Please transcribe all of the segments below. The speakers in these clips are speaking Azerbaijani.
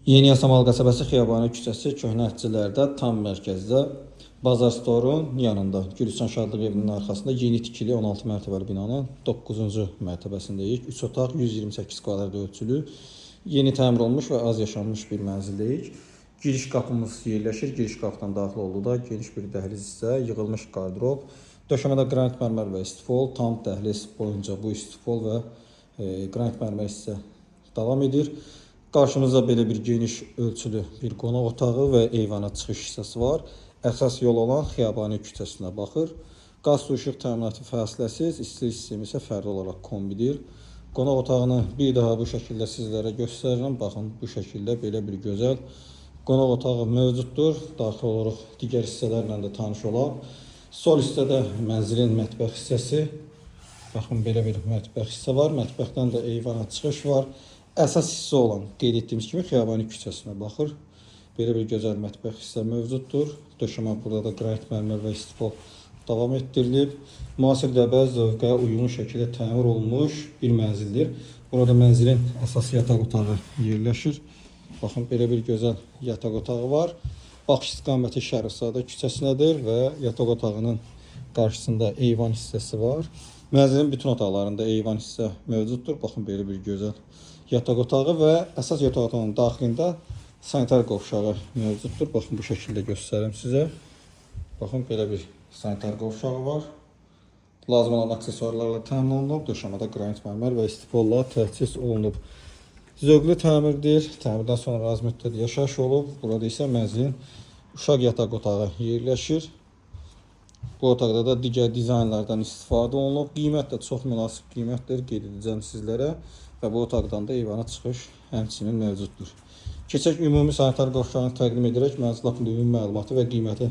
Yeni Yasamal qəsəbəsi Xiyabani küçəsi Köhnə Ətçilərdə tam mərkəzdə Bazar Store'un yanında Gülüstan Şadlıq evinin arxasında yeni tikili 16 mərtəbəli binanın 9-cu mərtəbəsindəyik. 3 otaq 128 kvadrat ölçülü, yeni təmir olunmuş və az yaşanmış bir mənzildəyik. Giriş qapımız yerləşir. Giriş qapıdan daxil olduqda geniş bir dəhliz hissə, yığılmış qardırob, döşəmədə qranit mərmər və istifol, tam dəhliz boyunca bu istifol və qranit mərmər hissə davam edir. Qarşımızda belə bir geniş ölçülü bir qonaq otağı və eyvana çıxış hissəsi var. Əsas yol olan Xiyabani küçəsinə baxır. Qaz su işıq təminatı fasiləsiz, istilik sistemi isə fərdi olaraq kombidir. Qonaq otağını bir daha bu şəkildə sizlərə göstərirəm. Baxın, bu şəkildə belə bir gözəl qonaq otağı mövcuddur. Daxil olaraq digər hissələrlə də tanış olaq. Sol hissədə mənzilin mətbəx hissəsi. Baxın, belə bir mətbəx hissə var. Mətbəxdən də eyvana çıxış var. Əsas hissə olan, qeyd etdiyimiz kimi, Xiyabani küçəsinə baxır. Belə bir gözəl mətbəx hissə mövcuddur. Döşəmə burada da qranit mərmər və istifol davam etdirilib. Müasir dəbə zövqə uyğun şəkildə təmir olunmuş bir mənzildir. Burada mənzilin əsas yataq otağı yerləşir. Baxın, belə bir gözəl yataq otağı var. Baxış istiqaməti Şərifzadə küçəsinədir və yataq otağının qarşısında eyvan hissəsi var. Mənzilin bütün otaqlarında eyvan hissə mövcuddur. Baxın, belə bir gözəl yataq otağı və əsas yataq otağının daxilində sanitar qovşağı mövcuddur. Baxın, bu şəkildə göstərim sizə. Baxın, belə bir sanitar qovşağı var. Lazım olan aksesuarlarla təmin olunub. Döşəmədə qranit mərmər və istifolla təchiz olunub. Zövqlü təmirdir. Təmirdən sonra az müddət yaşayış olub. Burada isə mənzilin uşaq yataq otağı yerləşir. Bu otaqda da digər dizaynlardan istifadə olunub. Qiymət də çox münasib qiymətdir, qeyd edəcəm sizlərə. Və bu otaqdan da eyvana çıxış həmçinin mövcuddur. Keçək ümumi sanitar qovşağını təqdim edərək mənzil haqqında ümumi məlumatı və qiyməti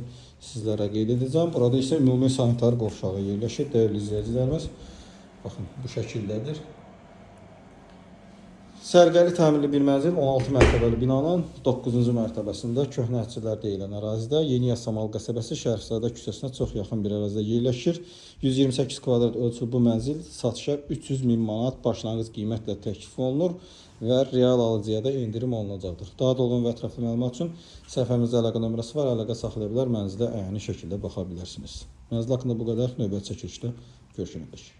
sizlərə qeyd edəcəm. Burada isə ümumi sanitar qovşağı yerləşir. Dəyərli izləyicilərimiz, baxın, bu şəkildədir. Sərgəli təmirli bir mənzil 16 mərtəbəli binanın 9-cu mərtəbəsində Köhnə Ətçilər deyilən ərazidə Yeni Yasamal qəsəbəsi Şərifzadə küçəsinə çox yaxın bir ərazidə yerləşir. 128 kvadrat ölçülü bu mənzil satışa 300 min manat başlanğıc qiymətlə təklif olunur və real alıcıya da endirim olunacaqdır. Daha dolğun və ətraflı məlumat üçün səhifəmizdə əlaqə nömrəsi var, əlaqə saxlaya bilər, mənzilə əyani şəkildə baxa bilərsiniz. Mənzil haqqında bu qədər, növbəti çəkilişdə görüşənədək.